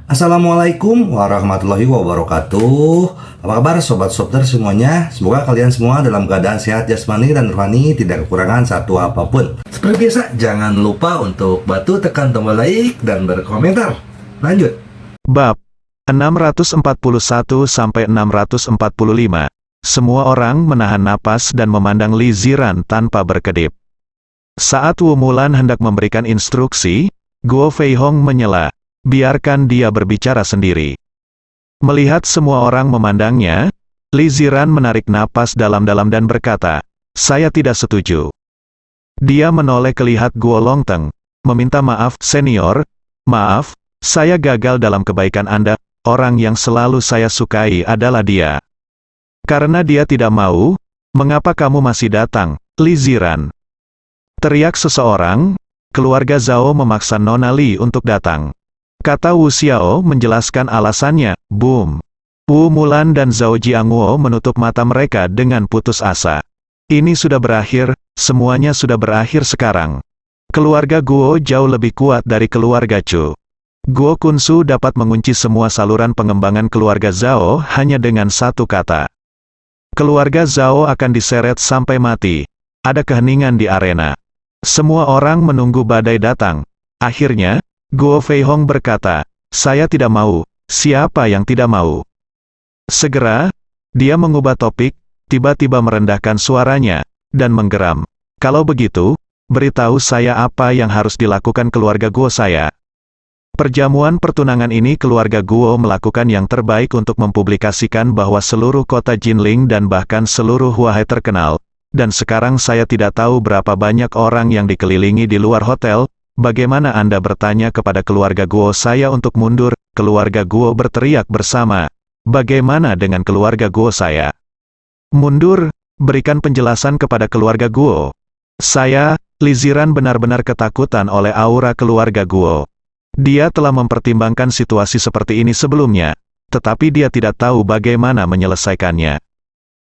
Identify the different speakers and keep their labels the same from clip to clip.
Speaker 1: Assalamualaikum warahmatullahi wabarakatuh. Apa kabar sobat Softer semuanya? Semoga kalian semua dalam keadaan sehat jasmani dan rohani, tidak kekurangan satu apapun. Seperti biasa, jangan lupa untuk bantu tekan tombol like dan berkomentar. Lanjut.
Speaker 2: Bab 641 sampai 645. Semua orang menahan napas dan memandang Li Ziran tanpa berkedip. Saat Wu Mulan hendak memberikan instruksi, Guo Feihong menyela, "Biarkan dia berbicara sendiri." Melihat semua orang memandangnya, Li Ziran menarik napas dalam-dalam dan berkata, "Saya tidak setuju." Dia menoleh kelihat Guo Longteng, meminta maaf, "Senior, maaf, saya gagal dalam kebaikan Anda, orang yang selalu saya sukai adalah dia." "Karena dia tidak mau, mengapa kamu masih datang, Li Ziran?" teriak seseorang. Keluarga Zhao memaksa Nona Li untuk datang. Kata Wu Xiao menjelaskan alasannya. Boom. Wu Mulan dan Zhao Jiangwo menutup mata mereka dengan putus asa. Ini sudah berakhir, semuanya sudah berakhir sekarang. Keluarga Guo jauh lebih kuat dari keluarga Chu. Guo Kunsu dapat mengunci semua saluran pengembangan keluarga Zhao hanya dengan satu kata. Keluarga Zhao akan diseret sampai mati. Ada keheningan di arena. Semua orang menunggu badai datang. Akhirnya, Guo Feihong berkata, "Saya tidak mau." "Siapa yang tidak mau?" Segera, dia mengubah topik, tiba-tiba merendahkan suaranya, dan menggeram. "Kalau begitu, beritahu saya apa yang harus dilakukan keluarga Guo saya." Perjamuan pertunangan ini keluarga Guo melakukan yang terbaik untuk mempublikasikan bahwa seluruh kota Jinling dan bahkan seluruh Huahai terkenal, dan sekarang saya tidak tahu berapa banyak orang yang dikelilingi di luar hotel. "Bagaimana Anda bertanya kepada keluarga Guo saya untuk mundur?" Keluarga Guo berteriak bersama. "Bagaimana dengan keluarga Guo saya? Mundur, berikan penjelasan kepada keluarga Guo." Li Ziran benar-benar ketakutan oleh aura keluarga Guo. Dia telah mempertimbangkan situasi seperti ini sebelumnya, tetapi dia tidak tahu bagaimana menyelesaikannya.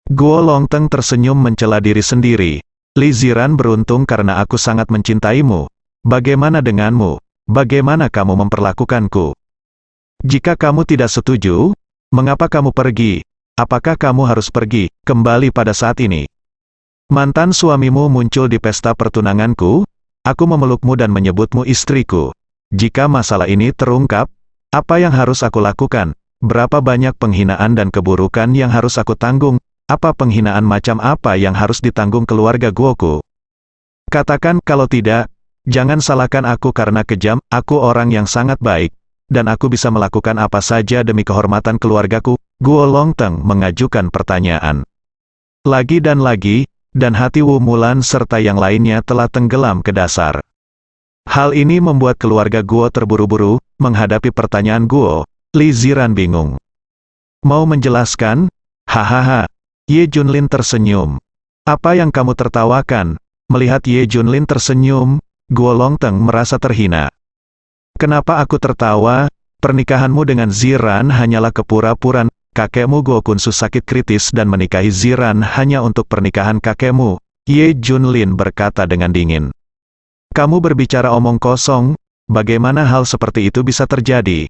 Speaker 2: Guo Longteng tersenyum mencela diri sendiri. "Li Ziran beruntung karena aku sangat mencintaimu. Bagaimana denganmu? Bagaimana kamu memperlakukanku? Jika kamu tidak setuju, mengapa kamu pergi? Apakah kamu harus pergi kembali pada saat ini? Mantan suamimu muncul di pesta pertunanganku, aku memelukmu dan menyebutmu istriku. Jika masalah ini terungkap, apa yang harus aku lakukan? Berapa banyak penghinaan dan keburukan yang harus aku tanggung? Apa penghinaan macam apa yang harus ditanggung keluarga Guoku? Katakan kalau tidak, jangan salahkan aku karena kejam, aku orang yang sangat baik, dan aku bisa melakukan apa saja demi kehormatan keluargaku." Guo Longteng mengajukan pertanyaan. Lagi, dan hati Wu Mulan serta yang lainnya telah tenggelam ke dasar. Hal ini membuat keluarga Guo terburu-buru menghadapi pertanyaan Guo. Li Ziran bingung. Mau menjelaskan? Hahaha. Ye Junlin tersenyum. "Apa yang kamu tertawakan?" Melihat Ye Junlin tersenyum, Guo Longteng merasa terhina. "Kenapa aku tertawa? Pernikahanmu dengan Ziran hanyalah kepura-puraan. Kakekmu Guo Kunsu sakit kritis dan menikahi Ziran hanya untuk pernikahan kakekmu." Ye Junlin berkata dengan dingin. "Kamu berbicara omong kosong, bagaimana hal seperti itu bisa terjadi?"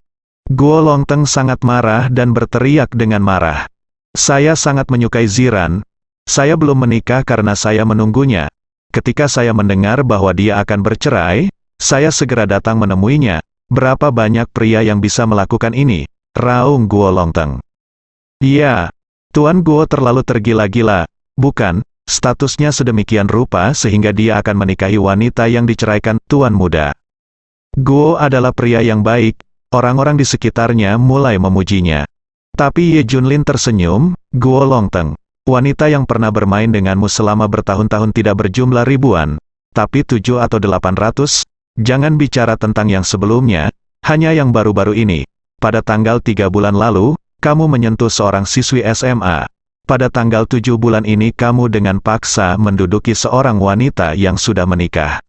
Speaker 2: Guo Longteng sangat marah dan berteriak dengan marah. "Saya sangat menyukai Ziran. Saya belum menikah karena saya menunggunya. Ketika saya mendengar bahwa dia akan bercerai, saya segera datang menemuinya. Berapa banyak pria yang bisa melakukan ini?" raung Guo Longteng. "Iya, Tuan Guo terlalu tergila-gila, bukan? Statusnya sedemikian rupa sehingga dia akan menikahi wanita yang diceraikan, Tuan Muda." Guo adalah pria yang baik, orang-orang di sekitarnya mulai memujinya. Tapi Ye Junlin tersenyum. "Guo Longteng, wanita yang pernah bermain denganmu selama bertahun-tahun tidak berjumlah ribuan, tapi 7 atau 800, jangan bicara tentang yang sebelumnya, hanya yang baru-baru ini. Pada tanggal 3 bulan lalu, kamu menyentuh seorang siswi SMA. Pada tanggal 7 bulan ini kamu dengan paksa menduduki seorang wanita yang sudah menikah."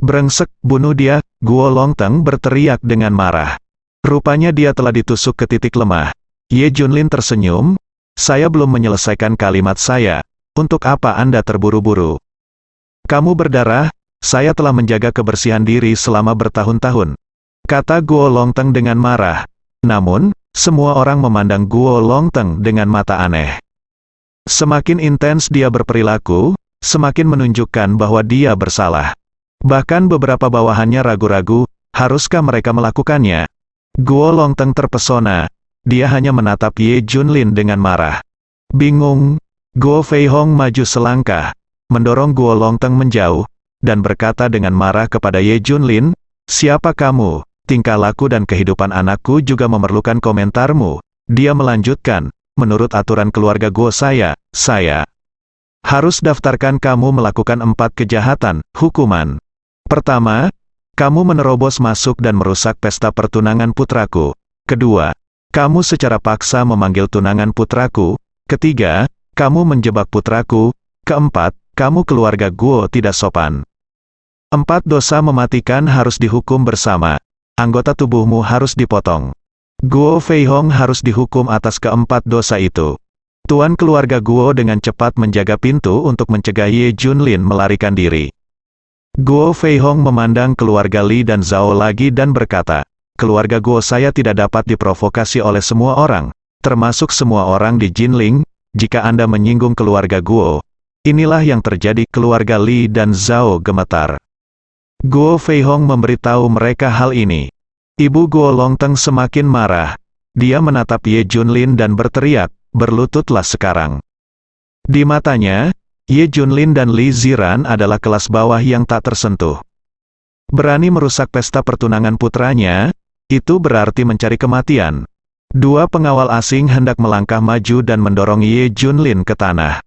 Speaker 2: "Brengsek, bunuh dia!" Guo Longteng berteriak dengan marah. Rupanya dia telah ditusuk ke titik lemah. Ye Junlin tersenyum. "Saya belum menyelesaikan kalimat saya. Untuk apa Anda terburu-buru? Kamu berdarah, saya telah menjaga kebersihan diri selama bertahun-tahun. kata Guo Longteng dengan marah. Namun, semua orang memandang Guo Longteng dengan mata aneh. Semakin intens dia berperilaku, semakin menunjukkan bahwa dia bersalah. Bahkan beberapa bawahannya ragu-ragu, haruskah mereka melakukannya? Guo Longteng terpesona. Dia hanya menatap Ye Junlin dengan marah. Bingung, Guo Feihong maju selangkah, mendorong Guo Longteng menjauh, dan berkata dengan marah kepada Ye Junlin, "Siapa kamu? Tingkah laku dan kehidupan anakku juga memerlukan komentarmu." Dia melanjutkan, "Menurut aturan keluarga Guo saya harus daftarkan kamu melakukan 4 kejahatan, hukuman. Pertama, kamu menerobos masuk dan merusak pesta pertunangan putraku. Kedua, kamu secara paksa memanggil tunangan putraku. Ketiga, kamu menjebak putraku. Keempat, kamu keluarga Guo tidak sopan. 4 dosa mematikan harus dihukum bersama. Anggota tubuhmu harus dipotong. Guo Feihong harus dihukum atas keempat dosa itu." Tuan keluarga Guo dengan cepat menjaga pintu untuk mencegah Ye Junlin melarikan diri. Guo Feihong memandang keluarga Li dan Zhao lagi dan berkata, "Keluarga Guo saya tidak dapat diprovokasi oleh semua orang, termasuk semua orang di Jinling. Jika Anda menyinggung keluarga Guo, inilah yang terjadi." Keluarga Li dan Zhao gemetar. Guo Feihong memberitahu mereka hal ini. Ibu Guo Longteng semakin marah. Dia menatap Ye Junlin dan berteriak, "Berlututlah sekarang." Di matanya, Ye Junlin dan Li Ziran adalah kelas bawah yang tak tersentuh. Berani merusak pesta pertunangan putranya, itu berarti mencari kematian. 2 pengawal asing hendak melangkah maju dan mendorong Ye Junlin ke tanah.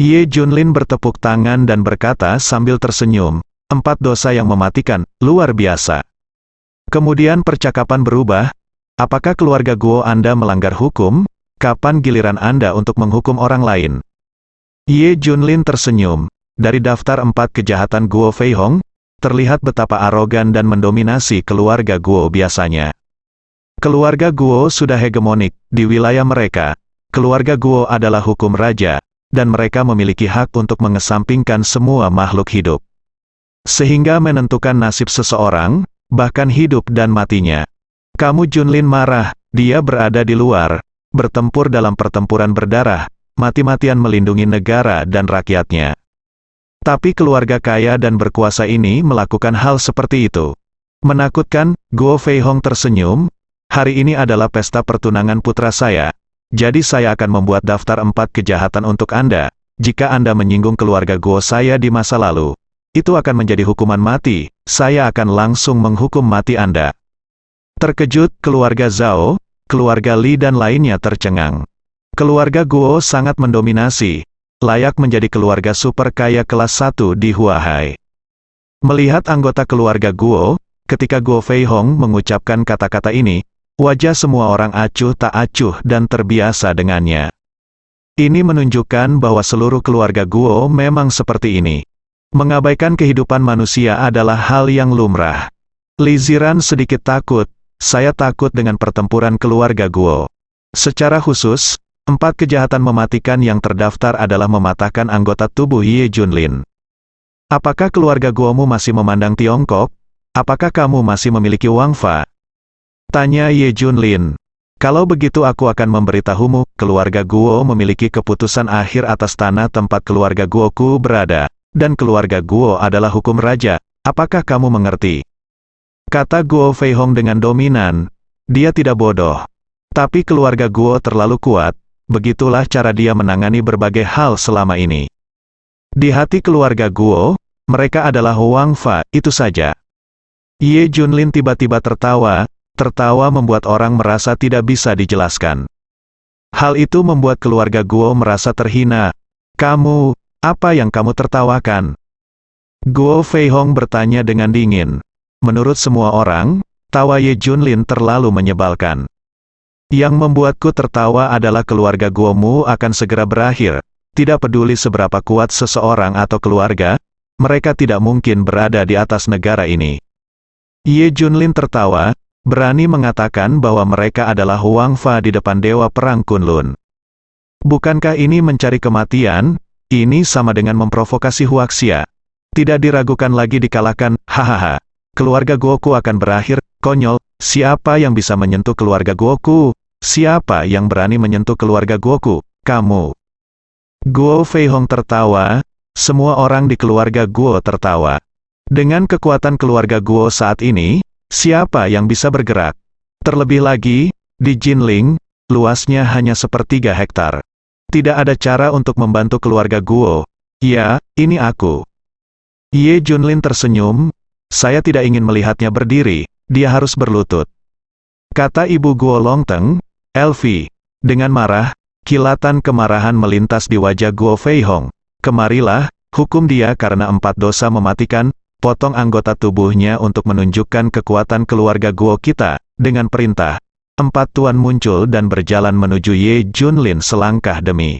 Speaker 2: Ye Junlin bertepuk tangan dan berkata sambil tersenyum, 4 dosa yang mematikan, luar biasa. Kemudian percakapan berubah, "Apakah keluarga Guo Anda melanggar hukum? Kapan giliran Anda untuk menghukum orang lain?" Ye Junlin tersenyum. Dari daftar 4 kejahatan Guo Feihong, terlihat betapa arogan dan mendominasi keluarga Guo biasanya. Keluarga Guo sudah hegemonik di wilayah mereka. Keluarga Guo adalah hukum raja, dan mereka memiliki hak untuk mengesampingkan semua makhluk hidup. Sehingga menentukan nasib seseorang, bahkan hidup dan matinya. Kamu Junlin marah, dia berada di luar, bertempur dalam pertempuran berdarah, mati-matian melindungi negara dan rakyatnya. Tapi keluarga kaya dan berkuasa ini melakukan hal seperti itu. Menakutkan, Guo Feihong tersenyum, "Hari ini adalah pesta pertunangan putra saya. Jadi saya akan membuat daftar 4 kejahatan untuk Anda. Jika Anda menyinggung keluarga Guo saya di masa lalu, itu akan menjadi hukuman mati. Saya akan langsung menghukum mati Anda." Terkejut, keluarga Zhao, keluarga Li dan lainnya tercengang. Keluarga Guo sangat mendominasi, layak menjadi keluarga super kaya kelas 1 di Huahai. Melihat anggota keluarga Guo, ketika Guo Feihong mengucapkan kata-kata ini, wajah semua orang acuh tak acuh dan terbiasa dengannya. Ini menunjukkan bahwa seluruh keluarga Guo memang seperti ini. Mengabaikan kehidupan manusia adalah hal yang lumrah. Li Ziran sedikit takut, "Saya takut dengan pertempuran keluarga Guo. Secara khusus, 4 kejahatan mematikan yang terdaftar adalah mematahkan anggota tubuh Ye Junlin." "Apakah keluarga Guomu masih memandang Tiongkok? Apakah kamu masih memiliki Wangfa?" tanya Ye Junlin. "Kalau begitu aku akan memberitahumu, keluarga Guo memiliki keputusan akhir atas tanah tempat keluarga Guoku berada. Dan keluarga Guo adalah hukum raja, apakah kamu mengerti?" Kata Guo Feihong dengan dominan. Dia tidak bodoh. Tapi keluarga Guo terlalu kuat, begitulah cara dia menangani berbagai hal selama ini. Di hati keluarga Guo, mereka adalah Wangfa, itu saja. Ye Junlin tiba-tiba tertawa, tertawa membuat orang merasa tidak bisa dijelaskan. Hal itu membuat keluarga Guo merasa terhina. "Kamu, apa yang kamu tertawakan?" Guo Feihong bertanya dengan dingin. Menurut semua orang, tawa Ye Junlin terlalu menyebalkan. "Yang membuatku tertawa adalah keluarga Guomu akan segera berakhir. Tidak peduli seberapa kuat seseorang atau keluarga, mereka tidak mungkin berada di atas negara ini." Ye Junlin tertawa, berani mengatakan bahwa mereka adalah Wangfa di depan Dewa Perang Kunlun. Bukankah ini mencari kematian? Ini sama dengan memprovokasi Huaxia. Tidak diragukan lagi dikalahkan, hahaha. Keluarga Guoku akan berakhir, konyol, siapa yang bisa menyentuh keluarga Guoku? Siapa yang berani menyentuh keluarga Guoku? Kamu. Guo Fei Hong tertawa, semua orang di keluarga Guo tertawa. Dengan kekuatan keluarga Guo saat ini, siapa yang bisa bergerak? Terlebih lagi, di Jinling, luasnya hanya 1/3 hektar. Tidak ada cara untuk membantu keluarga Guo. Ya, ini aku. Ye Junlin tersenyum, saya tidak ingin melihatnya berdiri, dia harus berlutut. Kata ibu Guo Longteng, Elfi. Dengan marah, kilatan kemarahan melintas di wajah Guo Fei Hong. Kemarilah, hukum dia karena 4 dosa mematikan, potong anggota tubuhnya untuk menunjukkan kekuatan keluarga Guo kita. Dengan perintah, 4 tuan muncul dan berjalan menuju Ye Junlin selangkah demi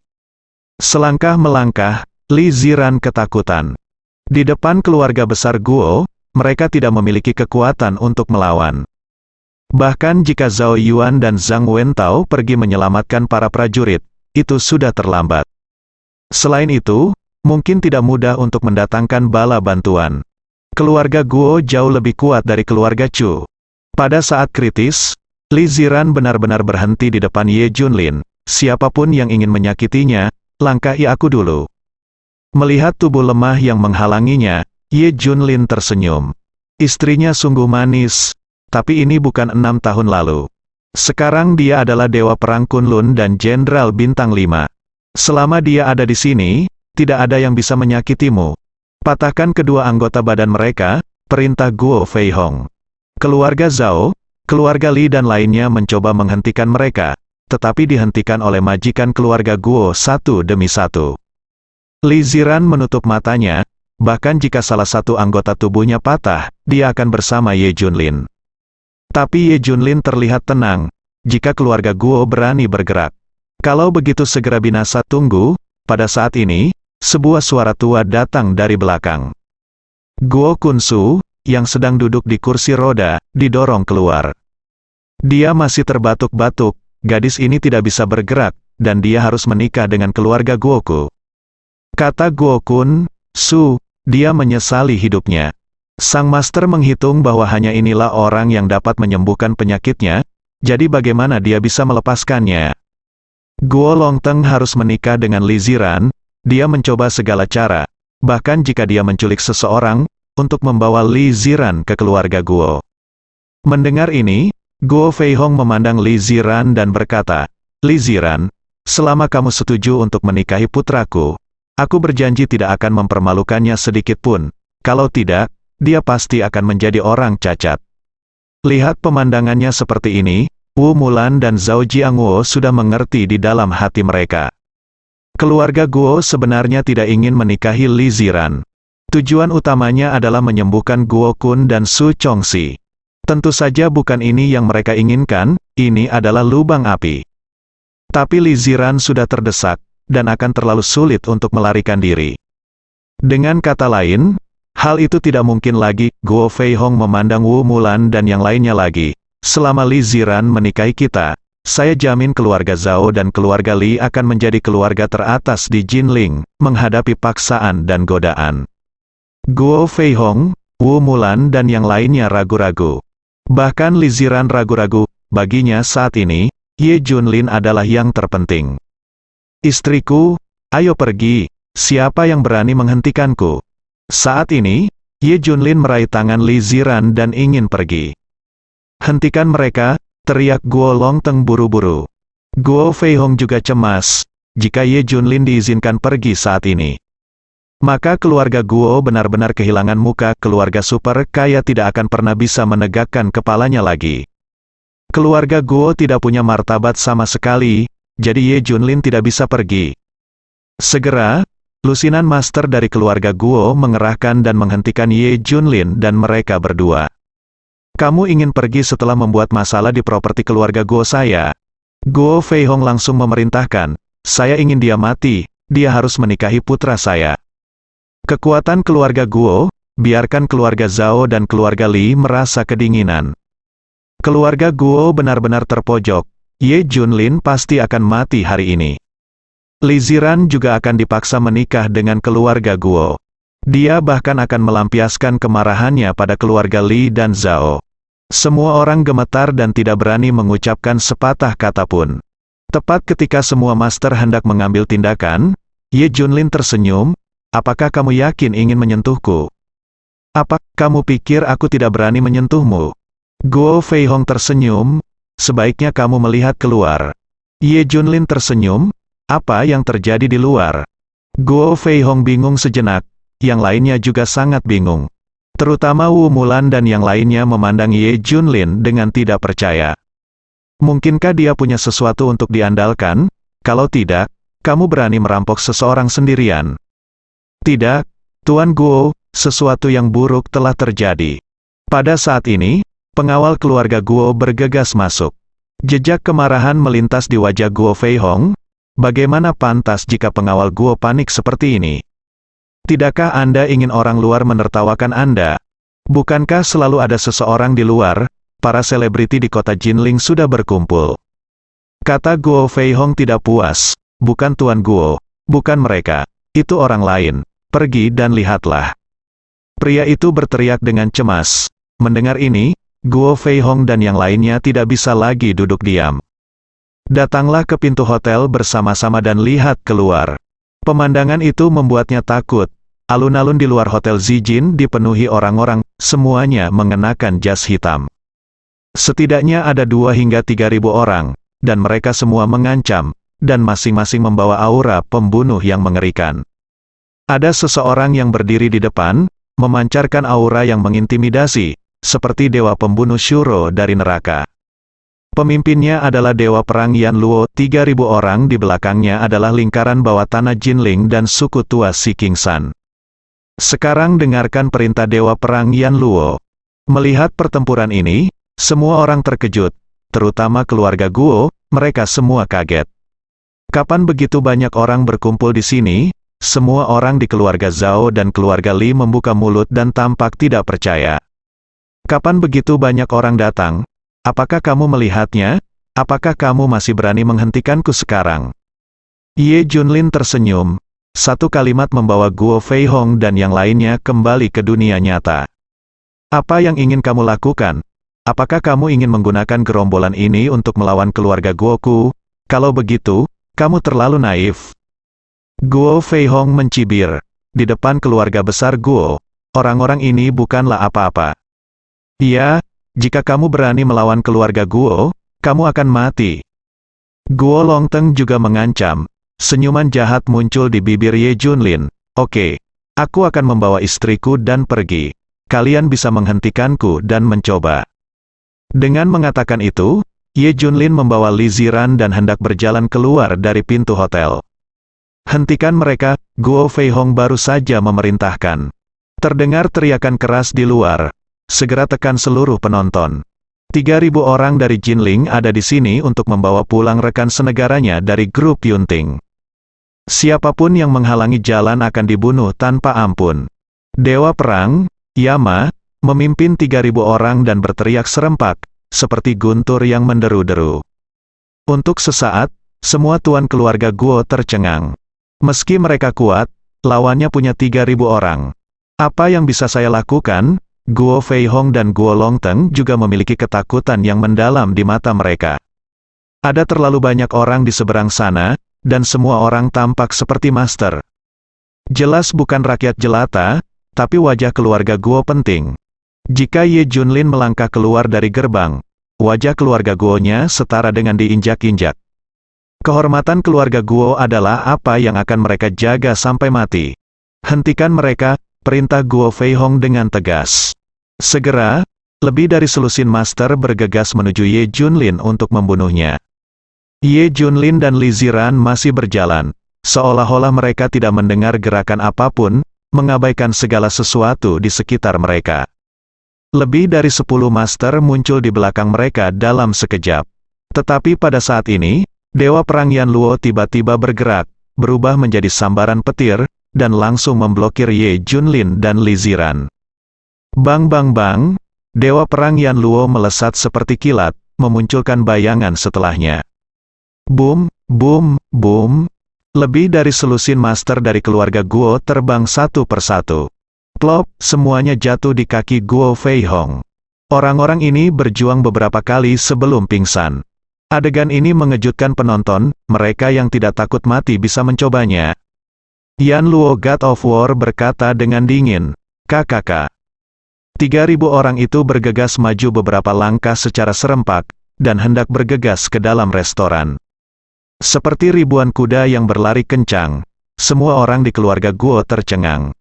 Speaker 2: selangkah melangkah. Li Ziran ketakutan. Di depan keluarga besar Guo, mereka tidak memiliki kekuatan untuk melawan. Bahkan jika Zhao Yuan dan Zhang Wentao pergi menyelamatkan para prajurit, itu sudah terlambat. Selain itu, mungkin tidak mudah untuk mendatangkan bala bantuan. Keluarga Guo jauh lebih kuat dari keluarga Chu. Pada saat kritis, Li Ziran benar-benar berhenti di depan Ye Junlin. Siapapun yang ingin menyakitinya, langkahi aku dulu. Melihat tubuh lemah yang menghalanginya, Ye Junlin tersenyum. Istrinya sungguh manis, tapi ini bukan 6 tahun lalu. Sekarang dia adalah Dewa Perang Kunlun dan Jenderal Bintang 5. Selama dia ada di sini, tidak ada yang bisa menyakitimu. Patahkan kedua anggota badan mereka, perintah Guo Fei Hong. Keluarga Zhao, keluarga Li dan lainnya mencoba menghentikan mereka, tetapi dihentikan oleh majikan keluarga Guo satu demi satu. Li Ziran menutup matanya, bahkan jika salah satu anggota tubuhnya patah, dia akan bersama Ye Junlin. Tapi Ye Junlin terlihat tenang, jika keluarga Guo berani bergerak. Kalau begitu segera binasa tunggu, pada saat ini, sebuah suara tua datang dari belakang. Guo Kunsu, yang sedang duduk di kursi roda, didorong keluar. Dia masih terbatuk-batuk, gadis ini tidak bisa bergerak, dan dia harus menikah dengan keluarga Guoku. Kata Guo Kun Su, dia menyesali hidupnya. Sang master menghitung bahwa hanya inilah orang yang dapat menyembuhkan penyakitnya, jadi bagaimana dia bisa melepaskannya? Guo Longteng harus menikah dengan Li Ziran, dia mencoba segala cara, bahkan jika dia menculik seseorang, untuk membawa Li Ziran ke keluarga Guo. Mendengar ini, Guo Fei Hong memandang Li Ziran dan berkata, Li Ziran, selama kamu setuju untuk menikahi putraku, aku berjanji tidak akan mempermalukannya sedikit pun. Kalau tidak, dia pasti akan menjadi orang cacat. Lihat pemandangannya seperti ini, Wu Mulan dan Zhao Jiangwo sudah mengerti di dalam hati mereka. Keluarga Guo sebenarnya tidak ingin menikahi Li Ziran. Tujuan utamanya adalah menyembuhkan Guo Kun dan Su Chongxi. Tentu saja bukan ini yang mereka inginkan, ini adalah lubang api. Tapi Li Ziran sudah terdesak, dan akan terlalu sulit untuk melarikan diri. Dengan kata lain, hal itu tidak mungkin lagi. Guo Fei Hong memandang Wu Mulan dan yang lainnya lagi. Selama Li Ziran menikahi kita, saya jamin keluarga Zhao dan keluarga Li akan menjadi keluarga teratas di Jinling, menghadapi paksaan dan godaan. Guo Fei Hong, Wu Mulan dan yang lainnya ragu-ragu. Bahkan Li Ziran ragu-ragu, baginya saat ini, Ye Junlin adalah yang terpenting. Istriku, ayo pergi, siapa yang berani menghentikanku? Saat ini, Ye Junlin meraih tangan Li Ziran dan ingin pergi. Hentikan mereka, teriak Guo Longteng buru-buru. Guo Fei Hong juga cemas, jika Ye Junlin diizinkan pergi saat ini. Maka keluarga Guo benar-benar kehilangan muka, keluarga super kaya tidak akan pernah bisa menegakkan kepalanya lagi. Keluarga Guo tidak punya martabat sama sekali, jadi Ye Junlin tidak bisa pergi. Segera, lusinan master dari keluarga Guo mengerahkan dan menghentikan Ye Junlin dan mereka berdua. Kamu ingin pergi setelah membuat masalah di properti keluarga Guo saya? Guo Fei Hong langsung memerintahkan, saya ingin dia mati, dia harus menikahi putra saya. Kekuatan keluarga Guo, biarkan keluarga Zhao dan keluarga Li merasa kedinginan. Keluarga Guo benar-benar terpojok. Ye Junlin pasti akan mati hari ini. Li Ziran juga akan dipaksa menikah dengan keluarga Guo. Dia bahkan akan melampiaskan kemarahannya pada keluarga Li dan Zhao. Semua orang gemetar dan tidak berani mengucapkan sepatah kata pun. Tepat ketika semua master hendak mengambil tindakan, Ye Junlin tersenyum, apakah kamu yakin ingin menyentuhku? Apa kamu pikir aku tidak berani menyentuhmu? Guo Fei Hong tersenyum, sebaiknya kamu melihat keluar. Ye Junlin tersenyum, apa yang terjadi di luar? Guo Fei Hong bingung sejenak, yang lainnya juga sangat bingung. Terutama Wu Mulan dan yang lainnya memandang Ye Junlin dengan tidak percaya. Mungkinkah dia punya sesuatu untuk diandalkan? Kalau tidak, kamu berani merampok seseorang sendirian. Tidak, Tuan Guo, sesuatu yang buruk telah terjadi. Pada saat ini, pengawal keluarga Guo bergegas masuk. Jejak kemarahan melintas di wajah Guo Fei Hong. Bagaimana pantas jika pengawal Guo panik seperti ini? Tidakkah Anda ingin orang luar menertawakan Anda? Bukankah selalu ada seseorang di luar? Para selebriti di kota Jinling sudah berkumpul. Kata Guo Fei Hong tidak puas. Bukan Tuan Guo, bukan mereka. Itu orang lain. Pergi dan lihatlah. Pria itu berteriak dengan cemas. Mendengar ini, Guo Fei Hong dan yang lainnya tidak bisa lagi duduk diam. Datanglah ke pintu hotel bersama-sama dan lihat keluar. Pemandangan itu membuatnya takut. Alun-alun di luar hotel Zijin dipenuhi orang-orang, semuanya mengenakan jas hitam. Setidaknya ada 2 hingga 3.000 orang, dan mereka semua mengancam, dan masing-masing membawa aura pembunuh yang mengerikan. Ada seseorang yang berdiri di depan, memancarkan aura yang mengintimidasi, seperti dewa pembunuh Shuro dari neraka. Pemimpinnya adalah Dewa Perang Yan Luo, 3.000 orang di belakangnya adalah lingkaran bawah tanah Jinling dan suku tua Si King San. Sekarang dengarkan perintah Dewa Perang Yan Luo. Melihat pertempuran ini, semua orang terkejut, terutama keluarga Guo, mereka semua kaget. Kapan begitu banyak orang berkumpul di sini? Semua orang di keluarga Zhao dan keluarga Li membuka mulut dan tampak tidak percaya. Kapan begitu banyak orang datang? Apakah kamu melihatnya? Apakah kamu masih berani menghentikanku sekarang? Ye Junlin tersenyum. Satu kalimat membawa Guo Fei Hong dan yang lainnya kembali ke dunia nyata. Apa yang ingin kamu lakukan? Apakah kamu ingin menggunakan gerombolan ini untuk melawan keluarga Guoku? Kalau begitu, kamu terlalu naif. Guo Fei Hong mencibir. Di depan keluarga besar Guo, orang-orang ini bukanlah apa-apa. Iya, jika kamu berani melawan keluarga Guo, kamu akan mati. Guo Longteng juga mengancam. Senyuman jahat muncul di bibir Ye Junlin. Oke, aku akan membawa istriku dan pergi. Kalian bisa menghentikanku dan mencoba. Dengan mengatakan itu, Ye Junlin membawa Li Ziran dan hendak berjalan keluar dari pintu hotel. Hentikan mereka, Guo Fei Hong baru saja memerintahkan. Terdengar teriakan keras di luar. Segera tekan seluruh penonton. 3.000 orang dari Jinling ada di sini untuk membawa pulang rekan senegaranya dari grup Yunting. Siapapun yang menghalangi jalan akan dibunuh tanpa ampun. Dewa Perang, Yama, memimpin 3.000 orang dan berteriak serempak, seperti guntur yang menderu-deru. Untuk sesaat, semua tuan keluarga Guo tercengang. Meski mereka kuat, lawannya punya 3.000 orang. Apa yang bisa saya lakukan? Guo Fei Hong dan Guo Longteng juga memiliki ketakutan yang mendalam di mata mereka. Ada terlalu banyak orang di seberang sana, dan semua orang tampak seperti master. Jelas bukan rakyat jelata, tapi wajah keluarga Guo penting. Jika Ye Junlin melangkah keluar dari gerbang, wajah keluarga Guo-nya setara dengan diinjak-injak. Kehormatan keluarga Guo adalah apa yang akan mereka jaga sampai mati. Hentikan mereka, perintah Guo Fei Hong dengan tegas. Segera, lebih dari selusin master bergegas menuju Ye Junlin untuk membunuhnya. Ye Junlin dan Li Ziran masih berjalan, seolah-olah mereka tidak mendengar gerakan apapun, mengabaikan segala sesuatu di sekitar mereka. Lebih dari 10 master muncul di belakang mereka dalam sekejap. Tetapi pada saat ini, Dewa Perang Yan Luo tiba-tiba bergerak, berubah menjadi sambaran petir, dan langsung memblokir Ye Junlin dan Li Ziran. Bang bang bang, Dewa Perang Yan Luo melesat seperti kilat, memunculkan bayangan setelahnya. Boom, boom, boom. Lebih dari selusin master dari keluarga Guo terbang satu persatu. Plop, semuanya jatuh di kaki Guo Fei Hong. Orang-orang ini berjuang beberapa kali sebelum pingsan. Adegan ini mengejutkan penonton, mereka yang tidak takut mati bisa mencobanya. Yan Luo God of War berkata dengan dingin, "KKK." 3.000 orang itu bergegas maju beberapa langkah secara serempak, dan hendak bergegas ke dalam restoran. Seperti ribuan kuda yang berlari kencang, semua orang di keluarga Guo tercengang.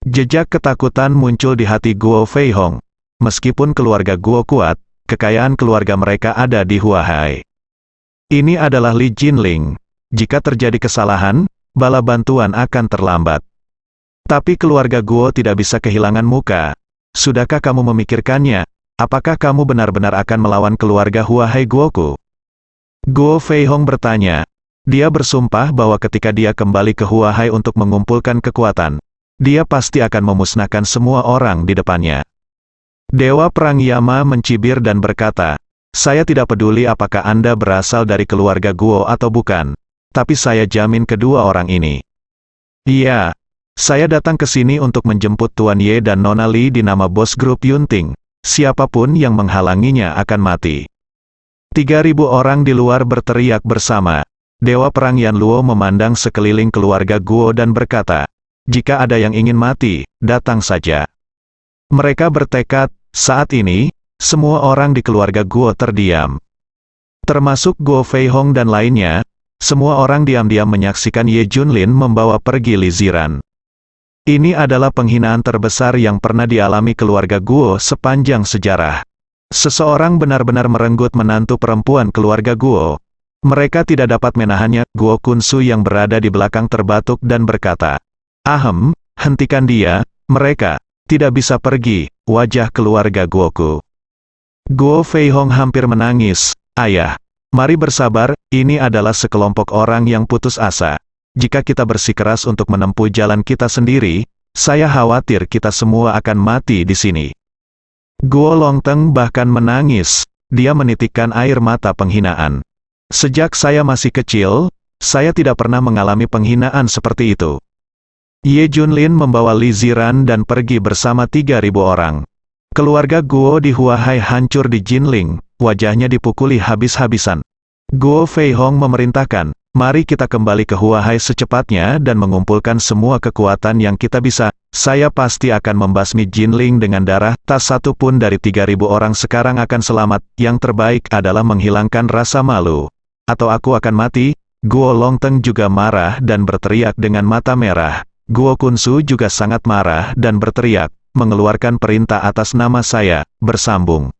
Speaker 2: Jejak ketakutan muncul di hati Guo Fei Hong. Meskipun keluarga Guo kuat, kekayaan keluarga mereka ada di Huahai. Ini adalah Li Jinling. Jika terjadi kesalahan, bala bantuan akan terlambat. Tapi keluarga Guo tidak bisa kehilangan muka. Sudahkah kamu memikirkannya? Apakah kamu benar-benar akan melawan keluarga Huahai Guoku? Guo Fei Hong bertanya. Dia bersumpah bahwa ketika dia kembali ke Huahai untuk mengumpulkan kekuatan, dia pasti akan memusnahkan semua orang di depannya. Dewa Perang Yama mencibir dan berkata, "Saya tidak peduli apakah Anda berasal dari keluarga Guo atau bukan, tapi saya jamin kedua orang ini." "Iya, saya datang ke sini untuk menjemput Tuan Ye dan Nona Li di nama bos grup Yunting. Siapapun yang menghalanginya akan mati." 3.000 orang di luar berteriak bersama. Dewa Perang Yan Luo memandang sekeliling keluarga Guo dan berkata, "Jika ada yang ingin mati, datang saja." Mereka bertekad. Saat ini, semua orang di keluarga Guo terdiam. Termasuk Guo Fei Hong dan lainnya, semua orang diam-diam menyaksikan Ye Junlin membawa pergi Li Ziran. Ini adalah penghinaan terbesar yang pernah dialami keluarga Guo sepanjang sejarah. Seseorang benar-benar merenggut menantu perempuan keluarga Guo. Mereka tidak dapat menahannya. Guo Kunsu yang berada di belakang terbatuk dan berkata, "Ahem, hentikan dia, mereka tidak bisa pergi, wajah keluarga Guoku." Guo Fei Hong hampir menangis. "Ayah, mari bersabar, ini adalah sekelompok orang yang putus asa. Jika kita bersikeras untuk menempuh jalan kita sendiri, saya khawatir kita semua akan mati di sini." Guo Longteng bahkan menangis. Dia menitikkan air mata penghinaan. "Sejak saya masih kecil, saya tidak pernah mengalami penghinaan seperti itu." Ye Junlin membawa Li Ziran dan pergi bersama 3.000 orang. Keluarga Guo di Huahai hancur di Jinling, wajahnya dipukuli habis-habisan. Guo Fei Hong memerintahkan, "Mari kita kembali ke Huahai secepatnya dan mengumpulkan semua kekuatan yang kita bisa. Saya pasti akan membasmi Jinling dengan darah, tak satu pun dari 3.000 orang sekarang akan selamat. Yang terbaik adalah menghilangkan rasa malu. Atau aku akan mati." Guo Longteng juga marah dan berteriak dengan mata merah. Guo Kunsu juga sangat marah dan berteriak, mengeluarkan perintah atas nama saya, bersambung.